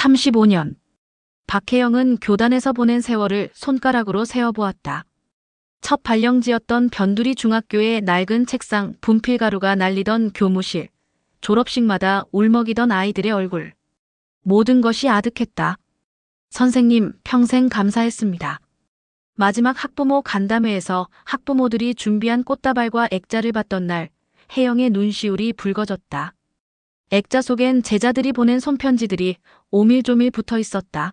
35년. 박혜영은 교단에서 보낸 세월을 손가락으로 세어보았다. 첫 발령지였던 변두리 중학교의 낡은 책상, 분필가루가 날리던 교무실, 졸업식마다 울먹이던 아이들의 얼굴. 모든 것이 아득했다. 선생님, 평생 감사했습니다. 마지막 학부모 간담회에서 학부모들이 준비한 꽃다발과 액자를 받던 날, 혜영의 눈시울이 붉어졌다. 액자 속엔 제자들이 보낸 손편지들이 오밀조밀 붙어 있었다.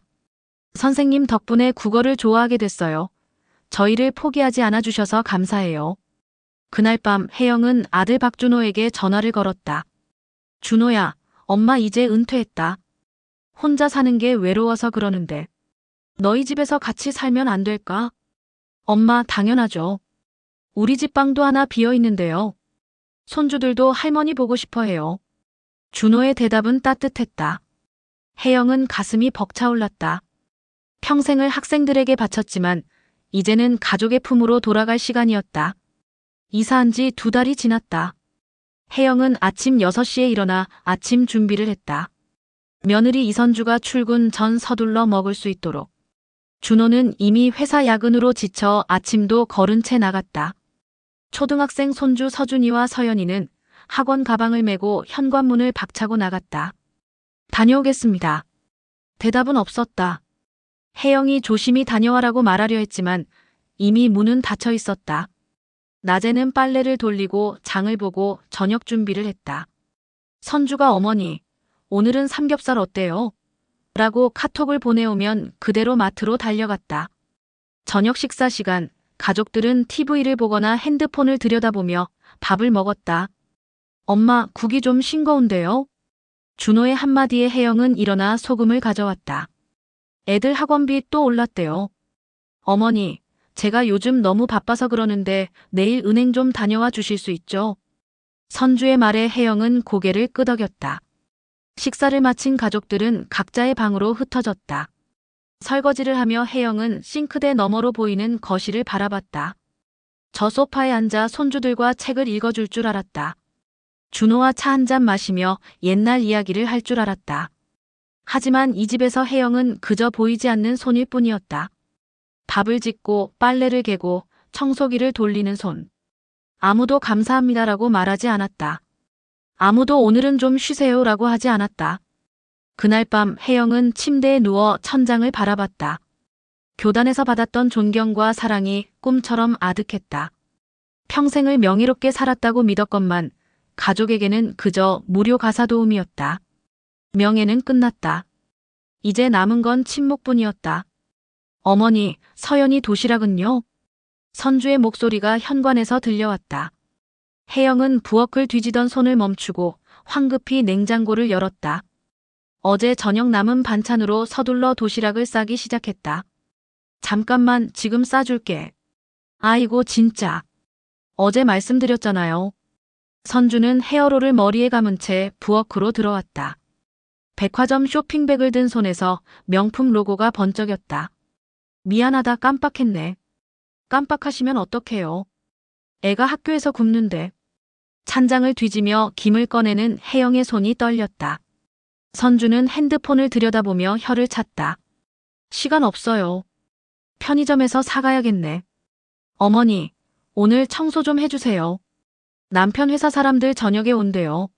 선생님 덕분에 국어를 좋아하게 됐어요. 저희를 포기하지 않아 주셔서 감사해요. 그날 밤 혜영은 아들 박준호에게 전화를 걸었다. 준호야, 엄마 이제 은퇴했다. 혼자 사는 게 외로워서 그러는데 너희 집에서 같이 살면 안 될까? 엄마, 당연하죠. 우리 집 방도 하나 비어 있는데요. 손주들도 할머니 보고 싶어 해요. 준호의 대답은 따뜻했다. 혜영은 가슴이 벅차올랐다. 평생을 학생들에게 바쳤지만 이제는 가족의 품으로 돌아갈 시간이었다. 이사한 지 2달이 지났다. 혜영은 아침 6시에 일어나 아침 준비를 했다. 며느리 이선주가 출근 전 서둘러 먹을 수 있도록. 준호는 이미 회사 야근으로 지쳐 아침도 거른 채 나갔다. 초등학생 손주 서준이와 서연이는 학원 가방을 메고 현관문을 박차고 나갔다. 다녀오겠습니다. 대답은 없었다. 혜영이 조심히 다녀와라고 말하려 했지만 이미 문은 닫혀 있었다. 낮에는 빨래를 돌리고 장을 보고 저녁 준비를 했다. 선주가 어머니, 오늘은 삼겹살 어때요? 라고 카톡을 보내오면 그대로 마트로 달려갔다. 저녁 식사 시간, 가족들은 TV를 보거나 핸드폰을 들여다보며 밥을 먹었다. 엄마, 국이 좀 싱거운데요? 준호의 한마디에 혜영은 일어나 소금을 가져왔다. 애들 학원비 또 올랐대요. 어머니, 제가 요즘 너무 바빠서 그러는데 내일 은행 좀 다녀와 주실 수 있죠? 선주의 말에 혜영은 고개를 끄덕였다. 식사를 마친 가족들은 각자의 방으로 흩어졌다. 설거지를 하며 혜영은 싱크대 너머로 보이는 거실을 바라봤다. 저 소파에 앉아 손주들과 책을 읽어줄 줄 알았다. 준호와 차 한 잔 마시며 옛날 이야기를 할 줄 알았다. 하지만 이 집에서 혜영은 그저 보이지 않는 손일 뿐이었다. 밥을 짓고 빨래를 개고 청소기를 돌리는 손. 아무도 감사합니다라고 말하지 않았다. 아무도 오늘은 좀 쉬세요라고 하지 않았다. 그날 밤 혜영은 침대에 누워 천장을 바라봤다. 교단에서 받았던 존경과 사랑이 꿈처럼 아득했다. 평생을 명예롭게 살았다고 믿었건만 가족에게는 그저 무료 가사 도우미였다. 명예는 끝났다. 이제 남은 건 침묵뿐이었다. 어머니, 서연이 도시락은요? 선주의 목소리가 현관에서 들려왔다. 혜영은 부엌을 뒤지던 손을 멈추고 황급히 냉장고를 열었다. 어제 저녁 남은 반찬으로 서둘러 도시락을 싸기 시작했다. 잠깐만, 지금 싸줄게. 아이고 진짜. 어제 말씀드렸잖아요. 선주는 헤어롤을 머리에 감은 채 부엌으로 들어왔다. 백화점 쇼핑백을 든 손에서 명품 로고가 번쩍였다. 미안하다, 깜빡했네. 깜빡하시면 어떡해요. 애가 학교에서 굶는데. 찬장을 뒤지며 김을 꺼내는 혜영의 손이 떨렸다. 선주는 핸드폰을 들여다보며 혀를 찼다. 시간 없어요. 편의점에서 사가야겠네. 어머니, 오늘 청소 좀 해주세요. 남편 회사 사람들 저녁에 온대요.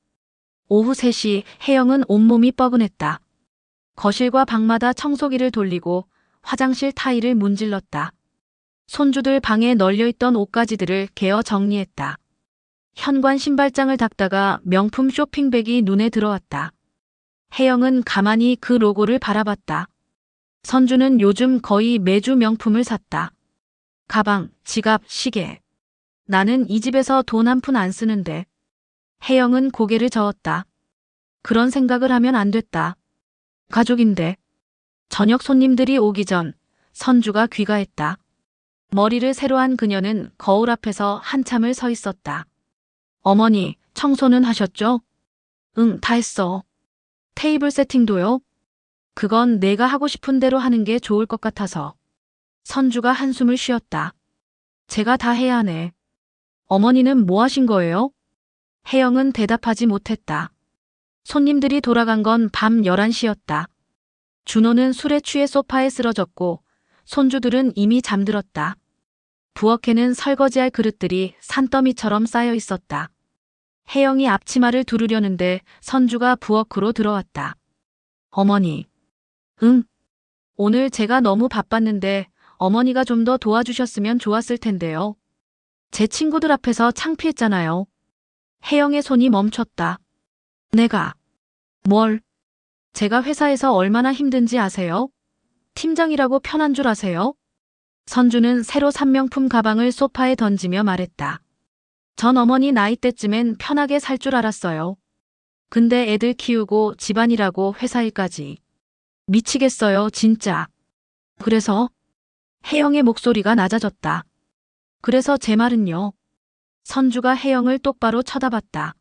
오후 3시 혜영은 온몸이 뻐근했다. 거실과 방마다 청소기를 돌리고 화장실 타일을 문질렀다. 손주들 방에 널려있던 옷가지들을 개어 정리했다. 현관 신발장을 닦다가 명품 쇼핑백이 눈에 들어왔다. 혜영은 가만히 그 로고를 바라봤다. 선주는 요즘 거의 매주 명품을 샀다. 가방, 지갑, 시계. 나는 이 집에서 돈 한 푼 안 쓰는데. 혜영은 고개를 저었다. 그런 생각을 하면 안 됐다. 가족인데. 저녁 손님들이 오기 전 선주가 귀가했다. 머리를 새로 한 그녀는 거울 앞에서 한참을 서 있었다. 어머니, 청소는 하셨죠? 응, 다 했어. 테이블 세팅도요? 그건 내가 하고 싶은 대로 하는 게 좋을 것 같아서. 선주가 한숨을 쉬었다. 제가 다 해야 하네. 어머니는 뭐 하신 거예요? 혜영은 대답하지 못했다. 손님들이 돌아간 건 밤 11시였다. 준호는 술에 취해 소파에 쓰러졌고 손주들은 이미 잠들었다. 부엌에는 설거지할 그릇들이 산더미처럼 쌓여 있었다. 혜영이 앞치마를 두르려는데 선주가 부엌으로 들어왔다. 어머니. 응. 오늘 제가 너무 바빴는데 어머니가 좀 더 도와주셨으면 좋았을 텐데요. 제 친구들 앞에서 창피했잖아요. 혜영의 손이 멈췄다. 내가 뭘? 제가 회사에서 얼마나 힘든지 아세요? 팀장이라고 편한 줄 아세요? 선주는 새로 산 명품 가방을 소파에 던지며 말했다. 전 어머니 나이 때쯤엔 편하게 살 줄 알았어요. 근데 애들 키우고 집안일하고 회사 일까지. 미치겠어요, 진짜. 그래서? 혜영의 목소리가 낮아졌다. 그래서 제 말은요. 선주가 혜영을 똑바로 쳐다봤다.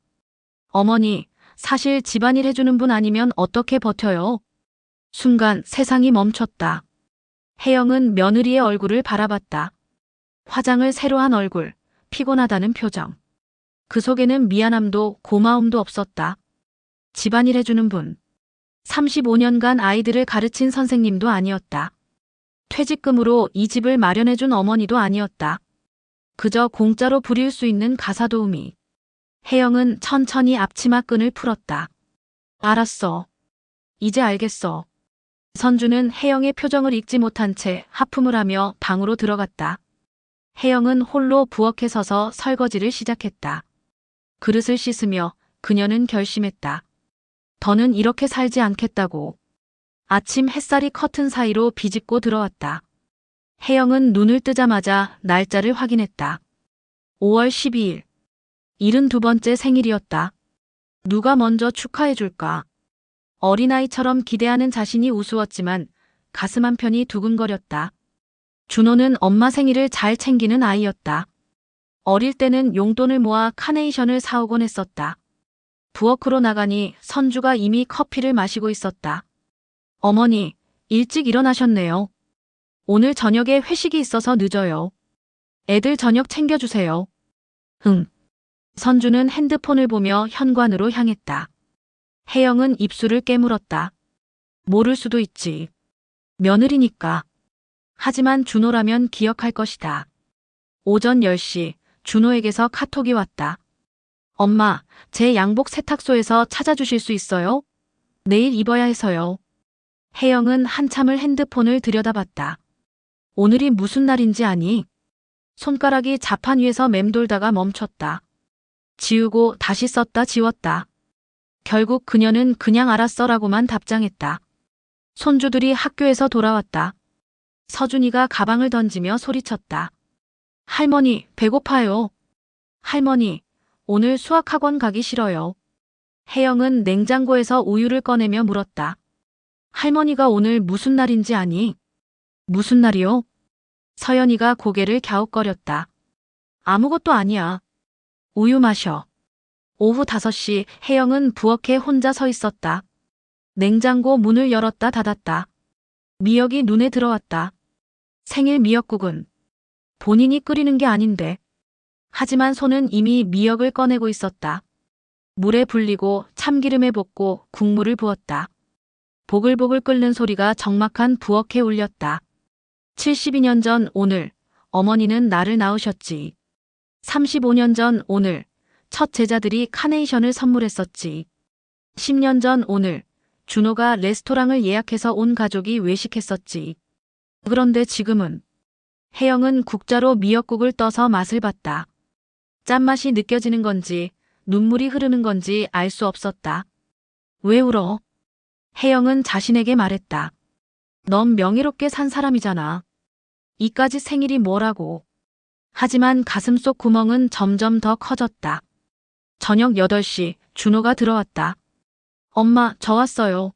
어머니, 사실 집안일 해주는 분 아니면 어떻게 버텨요? 순간 세상이 멈췄다. 혜영은 며느리의 얼굴을 바라봤다. 화장을 새로 한 얼굴, 피곤하다는 표정. 그 속에는 미안함도 고마움도 없었다. 집안일 해주는 분. 35년간 아이들을 가르친 선생님도 아니었다. 퇴직금으로 이 집을 마련해준 어머니도 아니었다. 그저 공짜로 부릴 수 있는 가사도우미. 혜영은 천천히 앞치마 끈을 풀었다. 알았어. 이제 알겠어. 선주는 혜영의 표정을 읽지 못한 채 하품을 하며 방으로 들어갔다. 혜영은 홀로 부엌에 서서 설거지를 시작했다. 그릇을 씻으며 그녀는 결심했다. 더는 이렇게 살지 않겠다고. 아침 햇살이 커튼 사이로 비집고 들어왔다. 혜영은 눈을 뜨자마자 날짜를 확인했다. 5월 12일. 72번째 생일이었다. 누가 먼저 축하해줄까? 어린아이처럼 기대하는 자신이 우스웠지만 가슴 한편이 두근거렸다. 준호는 엄마 생일을 잘 챙기는 아이였다. 어릴 때는 용돈을 모아 카네이션을 사오곤 했었다. 부엌으로 나가니 선주가 이미 커피를 마시고 있었다. 어머니, 일찍 일어나셨네요. 오늘 저녁에 회식이 있어서 늦어요. 애들 저녁 챙겨주세요. 응. 선주는 핸드폰을 보며 현관으로 향했다. 혜영은 입술을 깨물었다. 모를 수도 있지. 며느리니까. 하지만 준호라면 기억할 것이다. 오전 10시 준호에게서 카톡이 왔다. 엄마, 제 양복 세탁소에서 찾아주실 수 있어요? 내일 입어야 해서요. 혜영은 한참을 핸드폰을 들여다봤다. 오늘이 무슨 날인지 아니? 손가락이 자판 위에서 맴돌다가 멈췄다. 지우고 다시 썼다 지웠다. 결국 그녀는 그냥 알았어라고만 답장했다. 손주들이 학교에서 돌아왔다. 서준이가 가방을 던지며 소리쳤다. 할머니, 배고파요. 할머니, 오늘 수학학원 가기 싫어요. 혜영은 냉장고에서 우유를 꺼내며 물었다. 할머니가 오늘 무슨 날인지 아니? 무슨 날이요? 서연이가 고개를 갸웃거렸다. 아무것도 아니야. 우유 마셔. 오후 5시 혜영은 부엌에 혼자 서 있었다. 냉장고 문을 열었다 닫았다. 미역이 눈에 들어왔다. 생일 미역국은 본인이 끓이는 게 아닌데. 하지만 손은 이미 미역을 꺼내고 있었다. 물에 불리고 참기름에 볶고 국물을 부었다. 보글보글 끓는 소리가 적막한 부엌에 울렸다. 72년 전 오늘 어머니는 나를 낳으셨지. 35년 전 오늘 첫 제자들이 카네이션을 선물했었지. 10년 전 오늘 준호가 레스토랑을 예약해서 온 가족이 외식했었지. 그런데 지금은 혜영은 국자로 미역국을 떠서 맛을 봤다. 짠맛이 느껴지는 건지 눈물이 흐르는 건지 알 수 없었다. 왜 울어? 혜영은 자신에게 말했다. 넌 명예롭게 산 사람이잖아. 이까지 생일이 뭐라고. 하지만 가슴속 구멍은 점점 더 커졌다. 저녁 8시 준호가 들어왔다. 엄마, 저 왔어요.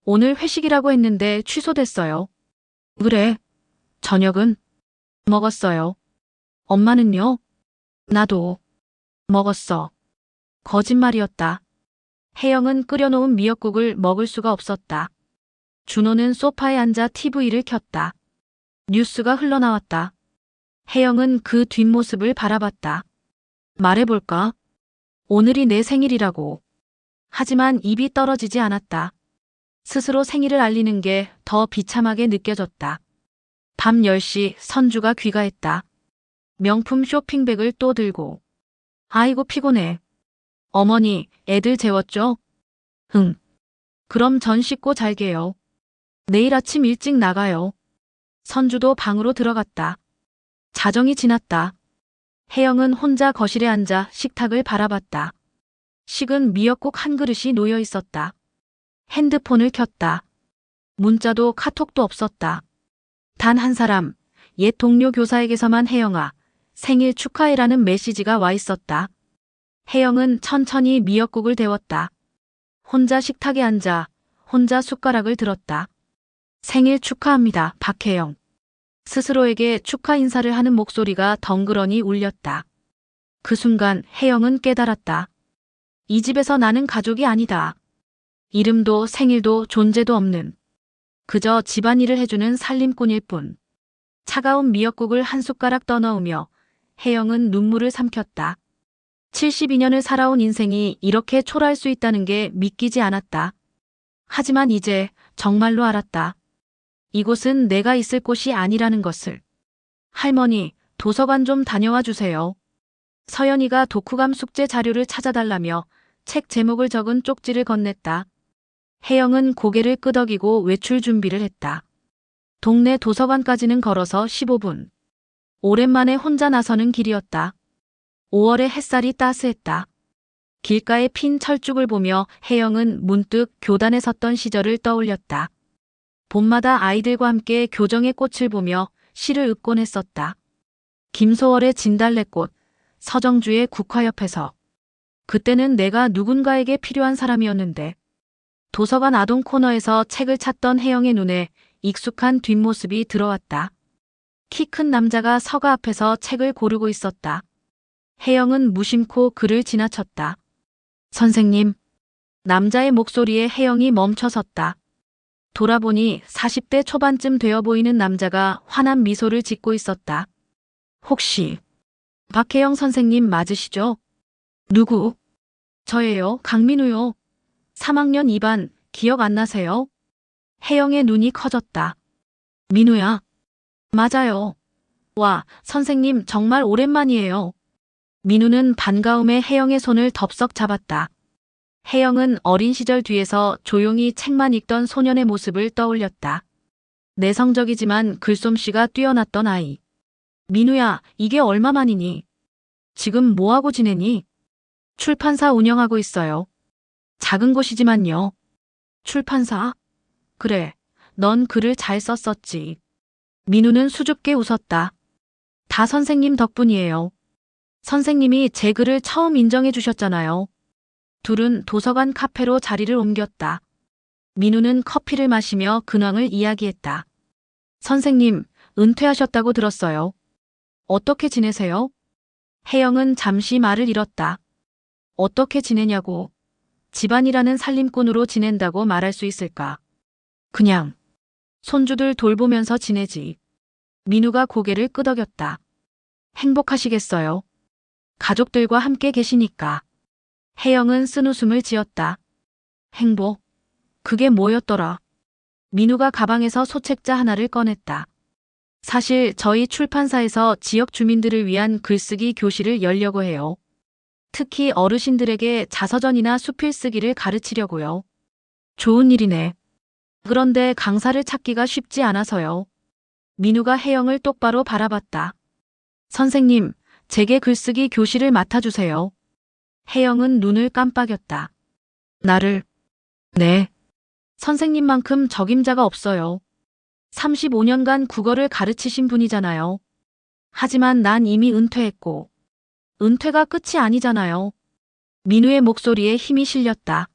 오늘 회식이라고 했는데 취소됐어요. 그래. 저녁은? 먹었어요. 엄마는요? 나도. 먹었어. 거짓말이었다. 혜영은 끓여놓은 미역국을 먹을 수가 없었다. 준호는 소파에 앉아 TV를 켰다. 뉴스가 흘러나왔다. 혜영은 그 뒷모습을 바라봤다. 말해볼까? 오늘이 내 생일이라고. 하지만 입이 떨어지지 않았다. 스스로 생일을 알리는 게 더 비참하게 느껴졌다. 밤 10시 선주가 귀가했다. 명품 쇼핑백을 또 들고. 아이고 피곤해. 어머니, 애들 재웠죠? 응. 그럼 전 씻고 잘게요. 내일 아침 일찍 나가요. 선주도 방으로 들어갔다. 자정이 지났다. 혜영은 혼자 거실에 앉아 식탁을 바라봤다. 식은 미역국 한 그릇이 놓여 있었다. 핸드폰을 켰다. 문자도 카톡도 없었다. 단 한 사람, 옛 동료 교사에게서만 혜영아, 생일 축하해라는 메시지가 와 있었다. 혜영은 천천히 미역국을 데웠다. 혼자 식탁에 앉아 혼자 숟가락을 들었다. 생일 축하합니다, 박혜영. 스스로에게 축하 인사를 하는 목소리가 덩그러니 울렸다. 그 순간 혜영은 깨달았다. 이 집에서 나는 가족이 아니다. 이름도 생일도 존재도 없는 그저 집안일을 해주는 살림꾼일 뿐. 차가운 미역국을 한 숟가락 떠넣으며 혜영은 눈물을 삼켰다. 72년을 살아온 인생이 이렇게 초라할 수 있다는 게 믿기지 않았다. 하지만 이제 정말로 알았다. 이곳은 내가 있을 곳이 아니라는 것을. 할머니, 도서관 좀 다녀와 주세요. 서연이가 독후감 숙제 자료를 찾아달라며 책 제목을 적은 쪽지를 건넸다. 혜영은 고개를 끄덕이고 외출 준비를 했다. 동네 도서관까지는 걸어서 15분. 오랜만에 혼자 나서는 길이었다. 5월의 햇살이 따스했다. 길가에 핀 철쭉을 보며 혜영은 문득 교단에 섰던 시절을 떠올렸다. 봄마다 아이들과 함께 교정의 꽃을 보며 시를 읊곤 했었다. 김소월의 진달래꽃, 서정주의 국화 옆에서. 그때는 내가 누군가에게 필요한 사람이었는데. 도서관 아동 코너에서 책을 찾던 혜영의 눈에 익숙한 뒷모습이 들어왔다. 키 큰 남자가 서가 앞에서 책을 고르고 있었다. 혜영은 무심코 그를 지나쳤다. 선생님. 남자의 목소리에 혜영이 멈춰섰다. 돌아보니 40대 초반쯤 되어 보이는 남자가 환한 미소를 짓고 있었다. 혹시 박혜영 선생님 맞으시죠? 누구? 저예요, 강민우요. 3학년 2반, 기억 안 나세요? 혜영의 눈이 커졌다. 민우야. 맞아요. 와, 선생님 정말 오랜만이에요. 민우는 반가움에 혜영의 손을 덥석 잡았다. 혜영은 어린 시절 뒤에서 조용히 책만 읽던 소년의 모습을 떠올렸다. 내성적이지만 글솜씨가 뛰어났던 아이. 민우야, 이게 얼마만이니? 지금 뭐하고 지내니? 출판사 운영하고 있어요. 작은 곳이지만요. 출판사? 그래, 넌 글을 잘 썼었지. 민우는 수줍게 웃었다. 다 선생님 덕분이에요. 선생님이 제 글을 처음 인정해 주셨잖아요. 둘은 도서관 카페로 자리를 옮겼다. 민우는 커피를 마시며 근황을 이야기했다. 선생님, 은퇴하셨다고 들었어요. 어떻게 지내세요? 혜영은 잠시 말을 잃었다. 어떻게 지내냐고. 집안이라는 살림꾼으로 지낸다고 말할 수 있을까? 그냥 손주들 돌보면서 지내지. 민우가 고개를 끄덕였다. 행복하시겠어요? 가족들과 함께 계시니까. 혜영은 쓴웃음을 지었다. 행복? 그게 뭐였더라? 민우가 가방에서 소책자 하나를 꺼냈다. 사실 저희 출판사에서 지역 주민들을 위한 글쓰기 교실을 열려고 해요. 특히 어르신들에게 자서전이나 수필쓰기를 가르치려고요. 좋은 일이네. 그런데 강사를 찾기가 쉽지 않아서요. 민우가 혜영을 똑바로 바라봤다. 선생님, 제게 글쓰기 교실을 맡아주세요. 혜영은 눈을 깜빡였다. 나를? 네. 선생님만큼 적임자가 없어요. 35년간 국어를 가르치신 분이잖아요. 하지만 난 이미 은퇴했고. 은퇴가 끝이 아니잖아요. 민우의 목소리에 힘이 실렸다.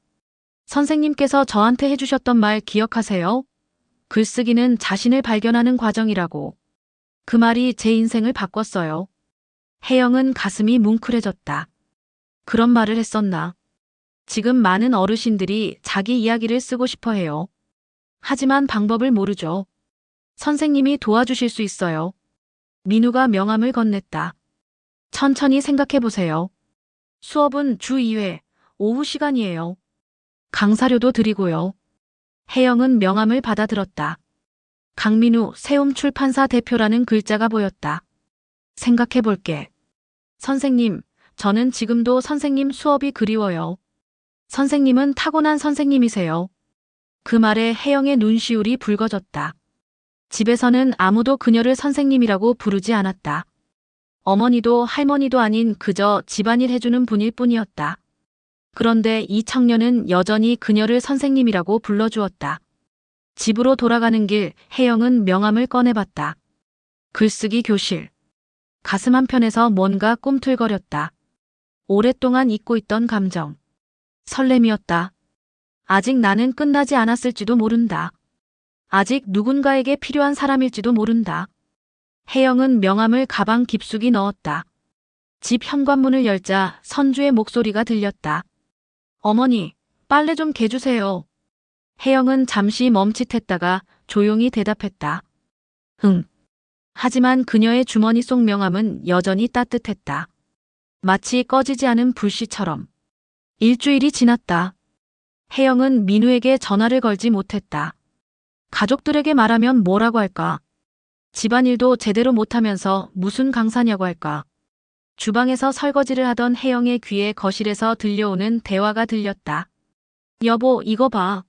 선생님께서 저한테 해주셨던 말 기억하세요? 글쓰기는 자신을 발견하는 과정이라고. 그 말이 제 인생을 바꿨어요. 혜영은 가슴이 뭉클해졌다. 그런 말을 했었나? 지금 많은 어르신들이 자기 이야기를 쓰고 싶어 해요. 하지만 방법을 모르죠. 선생님이 도와주실 수 있어요. 민우가 명함을 건넸다. 천천히 생각해 보세요. 수업은 주 2회, 오후 시간이에요. 강사료도 드리고요. 혜영은 명함을 받아들었다. 강민우 세움출판사 대표라는 글자가 보였다. 생각해볼게. 선생님, 저는 지금도 선생님 수업이 그리워요. 선생님은 타고난 선생님이세요. 그 말에 혜영의 눈시울이 붉어졌다. 집에서는 아무도 그녀를 선생님이라고 부르지 않았다. 어머니도 할머니도 아닌 그저 집안일 해주는 분일 뿐이었다. 그런데 이 청년은 여전히 그녀를 선생님이라고 불러주었다. 집으로 돌아가는 길 혜영은 명함을 꺼내봤다. 글쓰기 교실. 가슴 한편에서 뭔가 꿈틀거렸다. 오랫동안 잊고 있던 감정. 설렘이었다. 아직 나는 끝나지 않았을지도 모른다. 아직 누군가에게 필요한 사람일지도 모른다. 혜영은 명함을 가방 깊숙이 넣었다. 집 현관문을 열자 선주의 목소리가 들렸다. 어머니, 빨래 좀 개주세요. 혜영은 잠시 멈칫했다가 조용히 대답했다. 응. 하지만 그녀의 주머니 속 명함은 여전히 따뜻했다. 마치 꺼지지 않은 불씨처럼. 일주일이 지났다. 혜영은 민우에게 전화를 걸지 못했다. 가족들에게 말하면 뭐라고 할까? 집안일도 제대로 못하면서 무슨 강사냐고 할까? 주방에서 설거지를 하던 혜영의 귀에 거실에서 들려오는 대화가 들렸다. 여보, 이거 봐.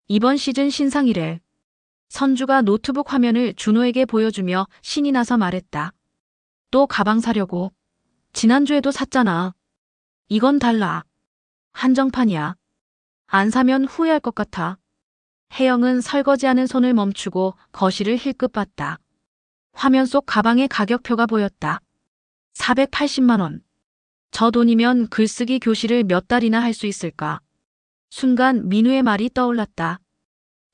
이번 시즌 신상이래. 선주가 노트북 화면을 준호에게 보여주며 신이 나서 말했다. 또 가방 사려고. 지난주에도 샀잖아. 이건 달라. 한정판이야. 안 사면 후회할 것 같아. 혜영은 설거지하는 손을 멈추고 거실을 힐끗 봤다. 화면 속 가방의 가격표가 보였다. 480만 원. 저 돈이면 글쓰기 교실을 몇 달이나 할 수 있을까? 순간 민우의 말이 떠올랐다.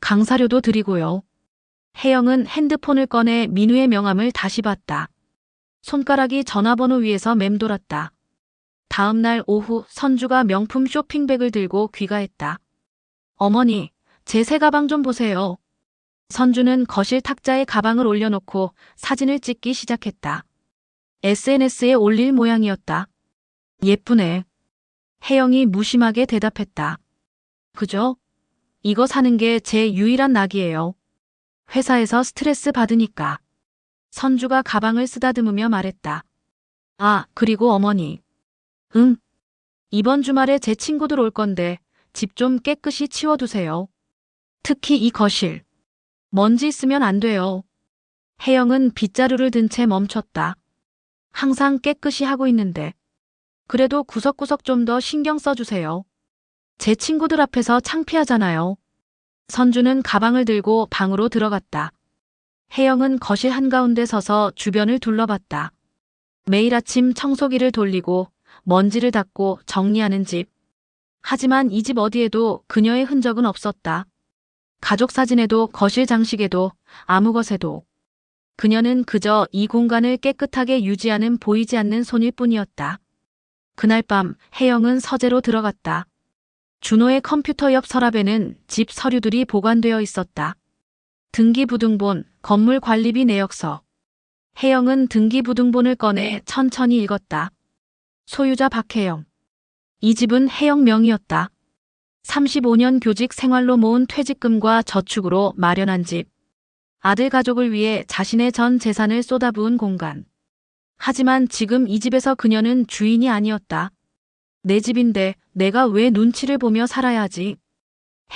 강사료도 드리고요. 혜영은 핸드폰을 꺼내 민우의 명함을 다시 봤다. 손가락이 전화번호 위에서 맴돌았다. 다음 날 오후 선주가 명품 쇼핑백을 들고 귀가했다. 어머니, 제 새 가방 좀 보세요. 선주는 거실 탁자에 가방을 올려놓고 사진을 찍기 시작했다. SNS에 올릴 모양이었다. 예쁘네. 혜영이 무심하게 대답했다. 그죠? 이거 사는 게 제 유일한 낙이에요. 회사에서 스트레스 받으니까. 선주가 가방을 쓰다듬으며 말했다. 아, 그리고 어머니. 응. 이번 주말에 제 친구들 올 건데 집 좀 깨끗이 치워두세요. 특히 이 거실. 먼지 있으면 안 돼요. 혜영은 빗자루를 든 채 멈췄다. 항상 깨끗이 하고 있는데. 그래도 구석구석 좀 더 신경 써주세요. 제 친구들 앞에서 창피하잖아요. 선주는 가방을 들고 방으로 들어갔다. 혜영은 거실 한가운데 서서 주변을 둘러봤다. 매일 아침 청소기를 돌리고 먼지를 닦고 정리하는 집. 하지만 이 집 어디에도 그녀의 흔적은 없었다. 가족 사진에도 거실 장식에도 아무 것에도. 그녀는 그저 이 공간을 깨끗하게 유지하는 보이지 않는 손일 뿐이었다. 그날 밤 혜영은 서재로 들어갔다. 준호의 컴퓨터 옆 서랍에는 집 서류들이 보관되어 있었다. 등기부등본, 건물관리비 내역서. 혜영은 등기부등본을 꺼내 천천히 읽었다. 소유자 박혜영. 이 집은 혜영 명의였다. 35년 교직 생활로 모은 퇴직금과 저축으로 마련한 집. 아들 가족을 위해 자신의 전 재산을 쏟아부은 공간. 하지만 지금 이 집에서 그녀는 주인이 아니었다. 내 집인데 내가 왜 눈치를 보며 살아야 하지?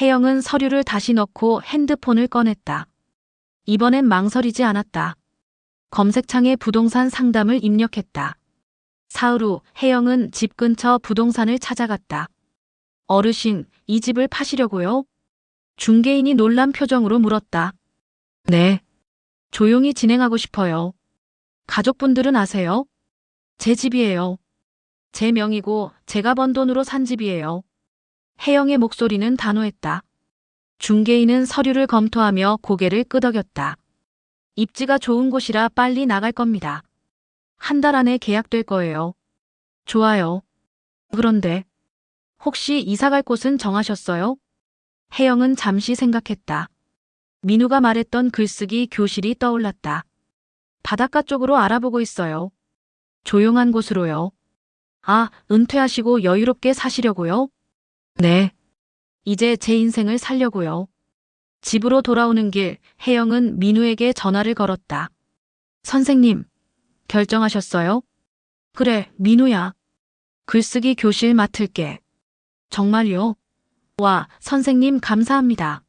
혜영은 서류를 다시 넣고 핸드폰을 꺼냈다. 이번엔 망설이지 않았다. 검색창에 부동산 상담을 입력했다. 사흘 후 혜영은 집 근처 부동산을 찾아갔다. 어르신, 이 집을 파시려고요? 중개인이 놀란 표정으로 물었다. 네. 조용히 진행하고 싶어요. 가족분들은 아세요? 제 집이에요. 제 명의고 제가 번 돈으로 산 집이에요. 혜영의 목소리는 단호했다. 중개인은 서류를 검토하며 고개를 끄덕였다. 입지가 좋은 곳이라 빨리 나갈 겁니다. 한 달 안에 계약될 거예요. 좋아요. 그런데 혹시 이사 갈 곳은 정하셨어요? 혜영은 잠시 생각했다. 민우가 말했던 글쓰기 교실이 떠올랐다. 바닷가 쪽으로 알아보고 있어요. 조용한 곳으로요. 아, 은퇴하시고 여유롭게 사시려고요? 네. 이제 제 인생을 살려고요. 집으로 돌아오는 길, 혜영은 민우에게 전화를 걸었다. 선생님, 결정하셨어요? 그래, 민우야. 글쓰기 교실 맡을게. 정말요? 와, 선생님 감사합니다.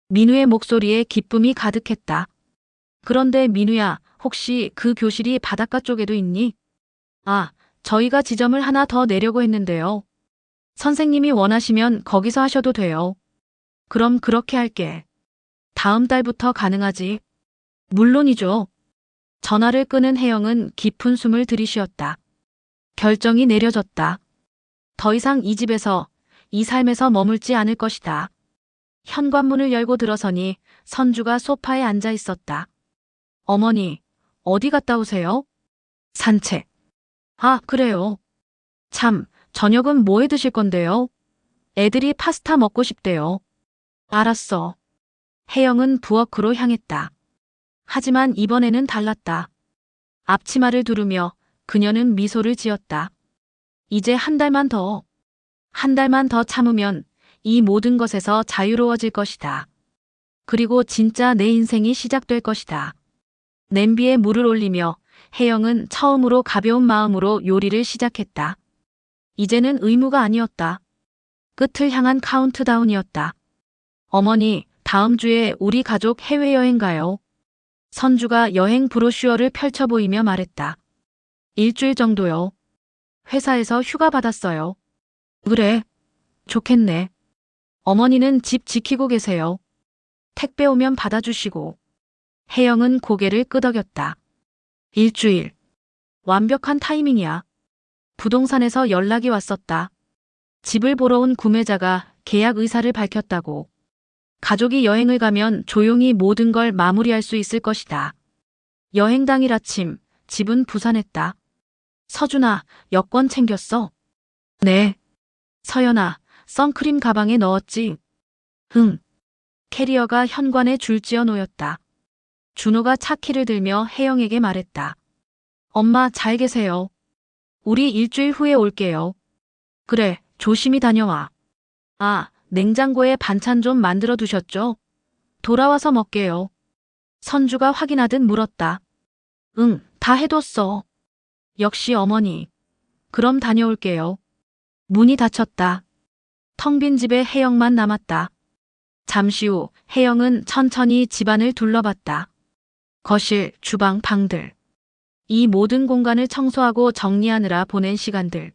민우의 목소리에 기쁨이 가득했다. 그런데 민우야, 혹시 그 교실이 바닷가 쪽에도 있니? 아, 저희가 지점을 하나 더 내려고 했는데요. 선생님이 원하시면 거기서 하셔도 돼요. 그럼 그렇게 할게. 다음 달부터 가능하지? 물론이죠. 전화를 끊은 혜영은 깊은 숨을 들이쉬었다. 결정이 내려졌다. 더 이상 이 집에서, 이 삶에서 머물지 않을 것이다. 현관문을 열고 들어서니 선주가 소파에 앉아 있었다. 어머니, 어디 갔다 오세요? 산책. 아, 그래요. 참, 저녁은 뭐 해 드실 건데요? 애들이 파스타 먹고 싶대요. 알았어. 혜영은 부엌으로 향했다. 하지만 이번에는 달랐다. 앞치마를 두르며 그녀는 미소를 지었다. 이제 한 달만 더. 한 달만 더 참으면 이 모든 것에서 자유로워질 것이다. 그리고 진짜 내 인생이 시작될 것이다. 냄비에 물을 올리며 혜영은 처음으로 가벼운 마음으로 요리를 시작했다. 이제는 의무가 아니었다. 끝을 향한 카운트다운이었다. 어머니, 다음 주에 우리 가족 해외여행 가요. 선주가 여행 브로슈어를 펼쳐 보이며 말했다. 일주일 정도요. 회사에서 휴가 받았어요. 그래. 좋겠네. 어머니는 집 지키고 계세요. 택배 오면 받아주시고. 혜영은 고개를 끄덕였다. 일주일. 완벽한 타이밍이야. 부동산에서 연락이 왔었다. 집을 보러 온 구매자가 계약 의사를 밝혔다고. 가족이 여행을 가면 조용히 모든 걸 마무리할 수 있을 것이다. 여행 당일 아침, 집은 부산했다. 서준아, 여권 챙겼어? 네. 서연아, 선크림 가방에 넣었지? 응. 캐리어가 현관에 줄지어 놓였다. 준호가 차키를 들며 혜영에게 말했다. 엄마 잘 계세요. 우리 일주일 후에 올게요. 그래, 조심히 다녀와. 아, 냉장고에 반찬 좀 만들어 두셨죠? 돌아와서 먹게요. 선주가 확인하듯 물었다. 응, 다 해뒀어. 역시 어머니. 그럼 다녀올게요. 문이 닫혔다. 텅 빈 집에 혜영만 남았다. 잠시 후 혜영은 천천히 집안을 둘러봤다. 거실, 주방, 방들. 이 모든 공간을 청소하고 정리하느라 보낸 시간들.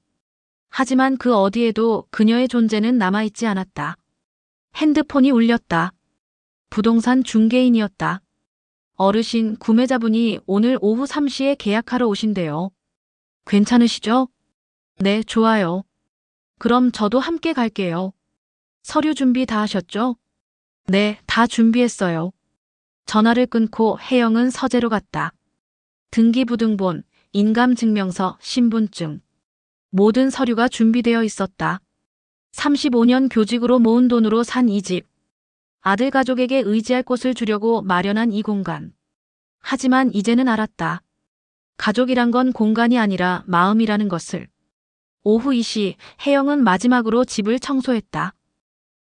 하지만 그 어디에도 그녀의 존재는 남아있지 않았다. 핸드폰이 울렸다. 부동산 중개인이었다. 어르신 구매자분이 오늘 오후 3시에 계약하러 오신대요. 괜찮으시죠? 네, 좋아요. 그럼 저도 함께 갈게요. 서류 준비 다 하셨죠? 네, 다 준비했어요. 전화를 끊고 혜영은 서재로 갔다. 등기부등본, 인감증명서, 신분증. 모든 서류가 준비되어 있었다. 35년 교직으로 모은 돈으로 산 이 집. 아들 가족에게 의지할 곳을 주려고 마련한 이 공간. 하지만 이제는 알았다. 가족이란 건 공간이 아니라 마음이라는 것을. 오후 2시 혜영은 마지막으로 집을 청소했다.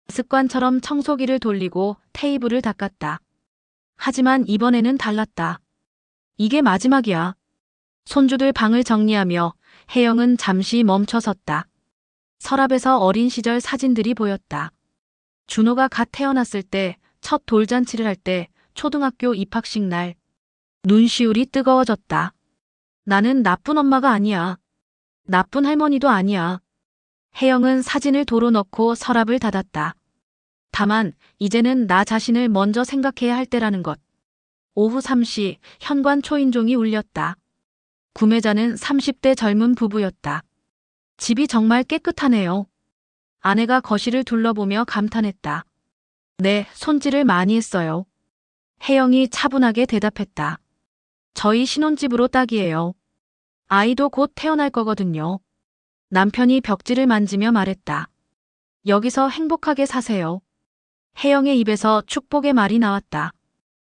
습관처럼 청소기를 돌리고 테이블을 닦았다. 하지만 이번에는 달랐다. 이게 마지막이야. 손주들 방을 정리하며 혜영은 잠시 멈춰섰다. 서랍에서 어린 시절 사진들이 보였다. 준호가 갓 태어났을 때, 첫 돌잔치를 할 때, 초등학교 입학식 날. 눈시울이 뜨거워졌다. 나는 나쁜 엄마가 아니야. 나쁜 할머니도 아니야. 혜영은 사진을 도로 넣고 서랍을 닫았다. 다만 이제는 나 자신을 먼저 생각해야 할 때라는 것. 오후 3시 현관 초인종이 울렸다. 구매자는 30대 젊은 부부였다. 집이 정말 깨끗하네요. 아내가 거실을 둘러보며 감탄했다. 네, 손질을 많이 했어요. 혜영이 차분하게 대답했다. 저희 신혼집으로 딱이에요. 아이도 곧 태어날 거거든요. 남편이 벽지를 만지며 말했다. 여기서 행복하게 사세요. 혜영의 입에서 축복의 말이 나왔다.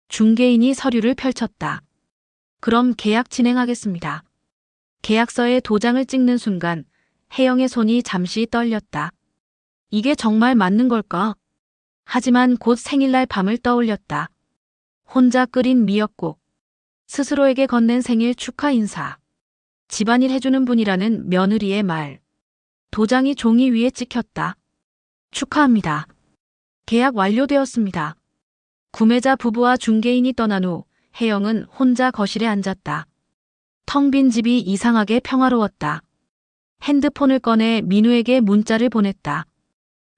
중개인이 서류를 펼쳤다. 그럼 계약 진행하겠습니다. 계약서에 도장을 찍는 순간 혜영의 손이 잠시 떨렸다. 이게 정말 맞는 걸까? 하지만 곧 생일날 밤을 떠올렸다. 혼자 끓인 미역국. 스스로에게 건넨 생일 축하 인사. 집안일 해주는 분이라는 며느리의 말. 도장이 종이 위에 찍혔다. 축하합니다. 계약 완료되었습니다. 구매자 부부와 중개인이 떠난 후 혜영은 혼자 거실에 앉았다. 텅 빈 집이 이상하게 평화로웠다. 핸드폰을 꺼내 민우에게 문자를 보냈다.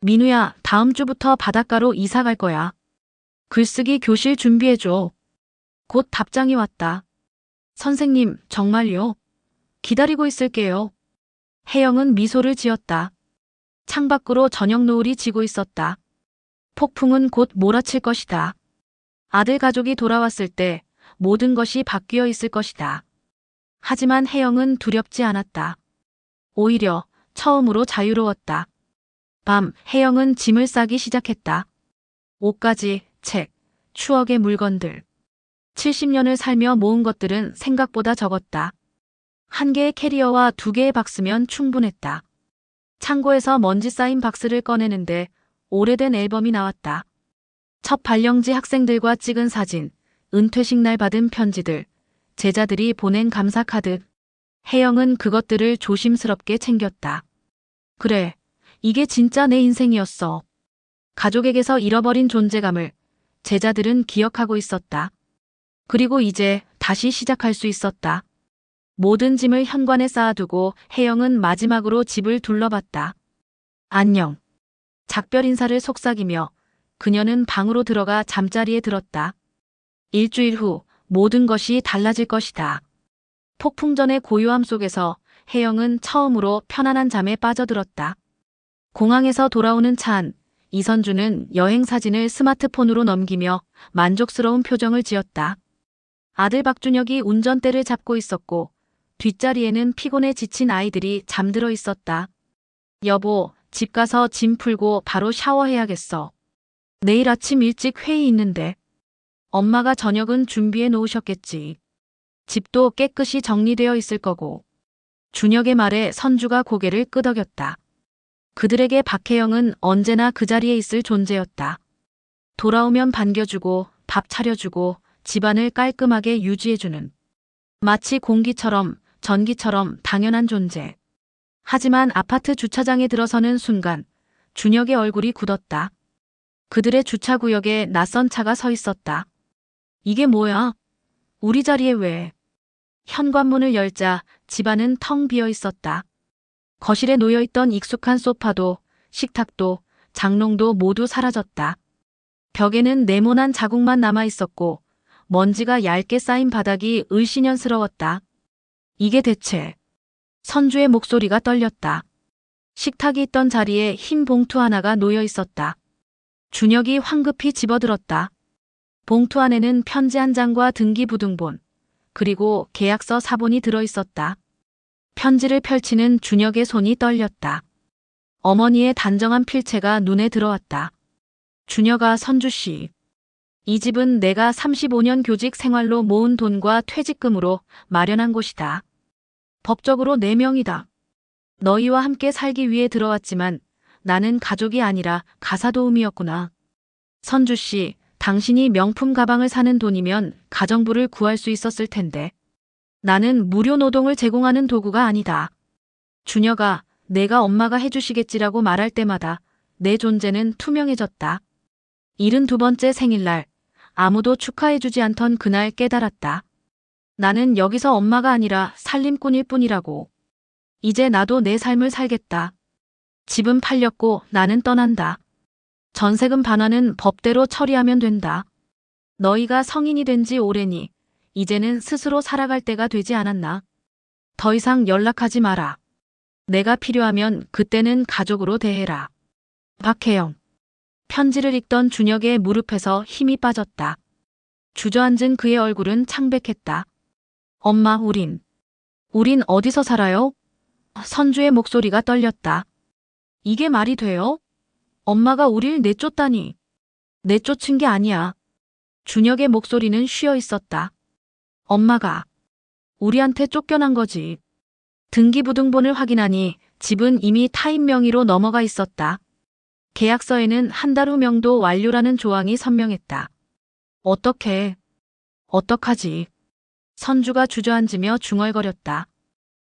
민우야, 다음 주부터 바닷가로 이사 갈 거야. 글쓰기 교실 준비해줘. 곧 답장이 왔다. 선생님, 정말요? 기다리고 있을게요. 혜영은 미소를 지었다. 창밖으로 저녁 노을이 지고 있었다. 폭풍은 곧 몰아칠 것이다. 아들 가족이 돌아왔을 때 모든 것이 바뀌어 있을 것이다. 하지만 혜영은 두렵지 않았다. 오히려 처음으로 자유로웠다. 밤, 혜영은 짐을 싸기 시작했다. 옷가지, 책, 추억의 물건들. 70년을 살며 모은 것들은 생각보다 적었다. 한 개의 캐리어와 2개의 박스면 충분했다. 창고에서 먼지 쌓인 박스를 꺼내는데 오래된 앨범이 나왔다. 첫 발령지 학생들과 찍은 사진, 은퇴식 날 받은 편지들, 제자들이 보낸 감사 카드. 혜영은 그것들을 조심스럽게 챙겼다. 그래, 이게 진짜 내 인생이었어. 가족에게서 잃어버린 존재감을 제자들은 기억하고 있었다. 그리고 이제 다시 시작할 수 있었다. 모든 짐을 현관에 쌓아두고 혜영은 마지막으로 집을 둘러봤다. 안녕. 작별 인사를 속삭이며 그녀는 방으로 들어가 잠자리에 들었다. 일주일 후 모든 것이 달라질 것이다. 폭풍 전의 고요함 속에서 혜영은 처음으로 편안한 잠에 빠져들었다. 공항에서 돌아오는 차 안, 이선주는 여행 사진을 스마트폰으로 넘기며 만족스러운 표정을 지었다. 아들 박준혁이 운전대를 잡고 있었고 뒷자리에는 피곤해 지친 아이들이 잠들어 있었다. 여보, 집 가서 짐 풀고 바로 샤워해야겠어. 내일 아침 일찍 회의 있는데. 엄마가 저녁은 준비해 놓으셨겠지. 집도 깨끗이 정리되어 있을 거고. 준혁의 말에 선주가 고개를 끄덕였다. 그들에게 박혜영은 언제나 그 자리에 있을 존재였다. 돌아오면 반겨주고 밥 차려주고 집안을 깔끔하게 유지해주는. 마치 공기처럼 전기처럼 당연한 존재. 하지만 아파트 주차장에 들어서는 순간 준혁의 얼굴이 굳었다. 그들의 주차구역에 낯선 차가 서 있었다. 이게 뭐야? 우리 자리에 왜? 현관문을 열자 집안은 텅 비어 있었다. 거실에 놓여있던 익숙한 소파도 식탁도 장롱도 모두 사라졌다. 벽에는 네모난 자국만 남아 있었고 먼지가 얇게 쌓인 바닥이 을씨년스러웠다. 이게 대체. 선주의 목소리가 떨렸다. 식탁이 있던 자리에 흰 봉투 하나가 놓여 있었다. 준혁이 황급히 집어들었다. 봉투 안에는 편지 한 장과 등기부등본, 그리고 계약서 사본이 들어 있었다. 편지를 펼치는 준혁의 손이 떨렸다. 어머니의 단정한 필체가 눈에 들어왔다. 준혁아, 선주씨. 이 집은 내가 35년 교직 생활로 모은 돈과 퇴직금으로 마련한 곳이다. 법적으로 내 명이다. 너희와 함께 살기 위해 들어왔지만 나는 가족이 아니라 가사도우미였구나. 선주씨, 당신이 명품 가방을 사는 돈이면 가정부를 구할 수 있었을 텐데. 나는 무료 노동을 제공하는 도구가 아니다. 준혁아, 내가 엄마가 해주시겠지라고 말할 때마다 내 존재는 투명해졌다. 72번째 생일날, 아무도 축하해주지 않던 그날 깨달았다. 나는 여기서 엄마가 아니라 살림꾼일 뿐이라고. 이제 나도 내 삶을 살겠다. 집은 팔렸고 나는 떠난다. 전세금 반환은 법대로 처리하면 된다. 너희가 성인이 된 지 오래니 이제는 스스로 살아갈 때가 되지 않았나. 더 이상 연락하지 마라. 내가 필요하면 그때는 가족으로 대해라. 박혜영. 편지를 읽던 준혁의 무릎에서 힘이 빠졌다. 주저앉은 그의 얼굴은 창백했다. 엄마, 우린 어디서 살아요? 선주의 목소리가 떨렸다. 이게 말이 돼요? 엄마가 우릴 내쫓다니. 내쫓은 게 아니야. 준혁의 목소리는 쉬어 있었다. 엄마가 우리한테 쫓겨난 거지. 등기부등본을 확인하니 집은 이미 타인 명의로 넘어가 있었다. 계약서에는 한 달 후 명도 완료라는 조항이 선명했다. 어떡하지? 선주가 주저앉으며 중얼거렸다.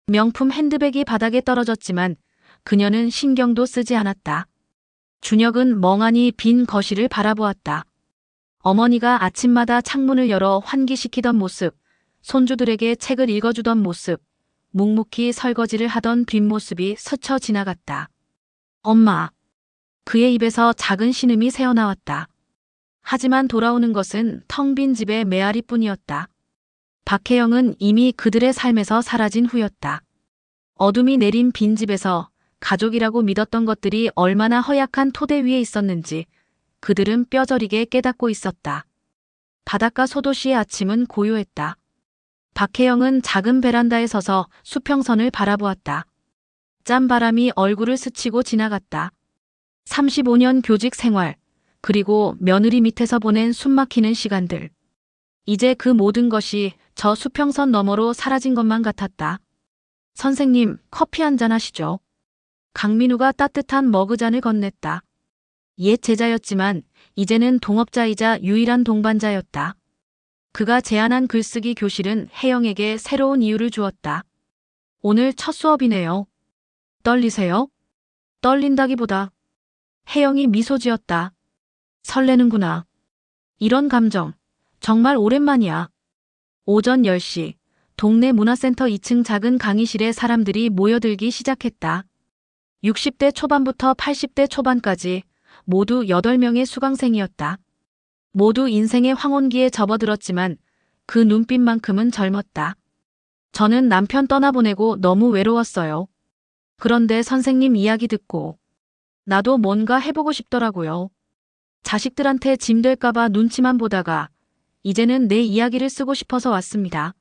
명품 핸드백이 바닥에 떨어졌지만 그녀는 신경도 쓰지 않았다. 준혁은 멍하니 빈 거실을 바라보았다. 어머니가 아침마다 창문을 열어 환기시키던 모습, 손주들에게 책을 읽어주던 모습, 묵묵히 설거지를 하던 뒷모습이 스쳐 지나갔다. 엄마. 그의 입에서 작은 신음이 새어나왔다. 하지만 돌아오는 것은 텅 빈 집의 메아리뿐이었다. 박혜영은 이미 그들의 삶에서 사라진 후였다. 어둠이 내린 빈집에서 가족이라고 믿었던 것들이 얼마나 허약한 토대 위에 있었는지 그들은 뼈저리게 깨닫고 있었다. 바닷가 소도시의 아침은 고요했다. 박혜영은 작은 베란다에 서서 수평선을 바라보았다. 짠바람이 얼굴을 스치고 지나갔다. 35년 교직 생활, 그리고 며느리 밑에서 보낸 숨막히는 시간들. 이제 그 모든 것이 저 수평선 너머로 사라진 것만 같았다. 선생님, 커피 한잔 하시죠. 강민우가 따뜻한 머그잔을 건넸다. 옛 제자였지만 이제는 동업자이자 유일한 동반자였다. 그가 제안한 글쓰기 교실은 혜영에게 새로운 이유를 주었다. 오늘 첫 수업이네요. 떨리세요? 떨린다기보다. 혜영이 미소 지었다. 설레는구나. 이런 감정, 정말 오랜만이야. 오전 10시, 동네 문화센터 2층 작은 강의실에 사람들이 모여들기 시작했다. 60대 초반부터 80대 초반까지 모두 8명의 수강생이었다. 모두 인생의 황혼기에 접어들었지만 그 눈빛만큼은 젊었다. 저는 남편 떠나보내고 너무 외로웠어요. 그런데 선생님 이야기 듣고 나도 뭔가 해보고 싶더라고요. 자식들한테 짐 될까봐 눈치만 보다가 이제는 내 이야기를 쓰고 싶어서 왔습니다.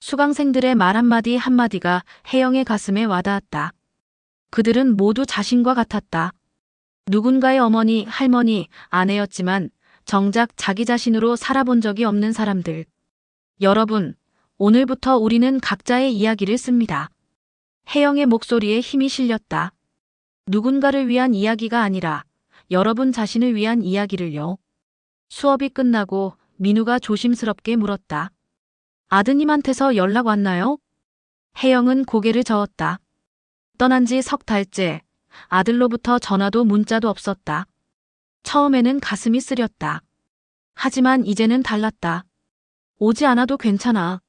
수강생들의 말 한마디 한마디가 혜영의 가슴에 와닿았다. 그들은 모두 자신과 같았다. 누군가의 어머니, 할머니, 아내였지만 정작 자기 자신으로 살아본 적이 없는 사람들. 여러분, 오늘부터 우리는 각자의 이야기를 씁니다. 혜영의 목소리에 힘이 실렸다. 누군가를 위한 이야기가 아니라 여러분 자신을 위한 이야기를요. 수업이 끝나고 민우가 조심스럽게 물었다. 아드님한테서 연락 왔나요? 혜영은 고개를 저었다. 떠난 지 석 달째, 아들로부터 전화도 문자도 없었다. 처음에는 가슴이 쓰렸다. 하지만 이제는 달랐다. 오지 않아도 괜찮아.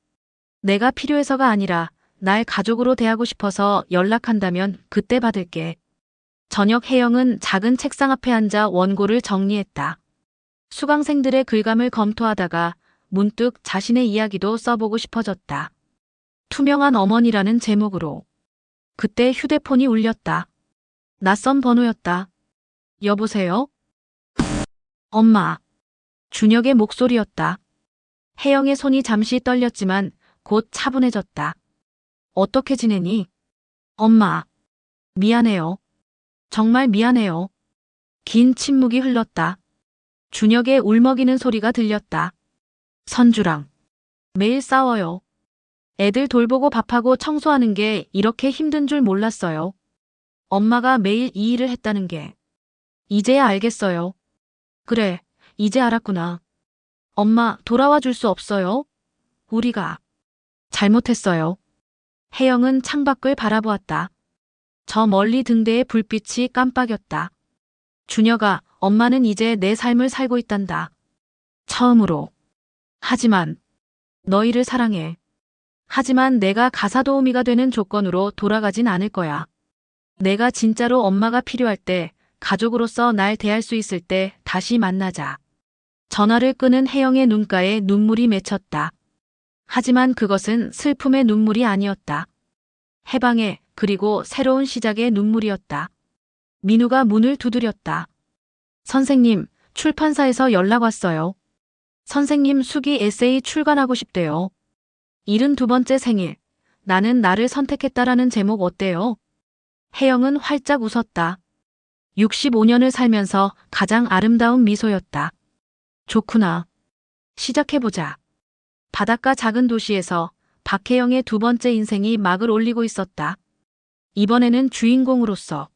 내가 필요해서가 아니라 날 가족으로 대하고 싶어서 연락한다면 그때 받을게. 저녁 혜영은 작은 책상 앞에 앉아 원고를 정리했다. 수강생들의 글감을 검토하다가 문득 자신의 이야기도 써보고 싶어졌다. 투명한 어머니라는 제목으로. 그때 휴대폰이 울렸다. 낯선 번호였다. 여보세요? 엄마. 준혁의 목소리였다. 혜영의 손이 잠시 떨렸지만 곧 차분해졌다. 어떻게 지내니? 엄마. 미안해요. 정말 미안해요. 긴 침묵이 흘렀다. 준혁의 울먹이는 소리가 들렸다. 선주랑 매일 싸워요. 애들 돌보고 밥하고 청소하는 게 이렇게 힘든 줄 몰랐어요. 엄마가 매일 이 일을 했다는 게. 이제야 알겠어요. 그래, 이제 알았구나. 엄마, 돌아와 줄 수 없어요? 우리가 잘못했어요. 혜영은 창밖을 바라보았다. 저 멀리 등대의 불빛이 깜빡였다. 준혁아, 엄마는 이제 내 삶을 살고 있단다. 처음으로. 하지만 너희를 사랑해. 하지만 내가 가사 도우미가 되는 조건으로 돌아가진 않을 거야. 내가 진짜로 엄마가 필요할 때, 가족으로서 날 대할 수 있을 때 다시 만나자. 전화를 끄는 혜영의 눈가에 눈물이 맺혔다. 하지만 그것은 슬픔의 눈물이 아니었다. 해방의, 그리고 새로운 시작의 눈물이었다. 민우가 문을 두드렸다. 선생님, 출판사에서 연락 왔어요. 선생님 수기 에세이 출간하고 싶대요. 72번째 생일. 나는 나를 선택했다라는 제목 어때요? 혜영은 활짝 웃었다. 65년을 살면서 가장 아름다운 미소였다. 좋구나. 시작해보자. 바닷가 작은 도시에서 박혜영의 두 번째 인생이 막을 올리고 있었다. 이번에는 주인공으로서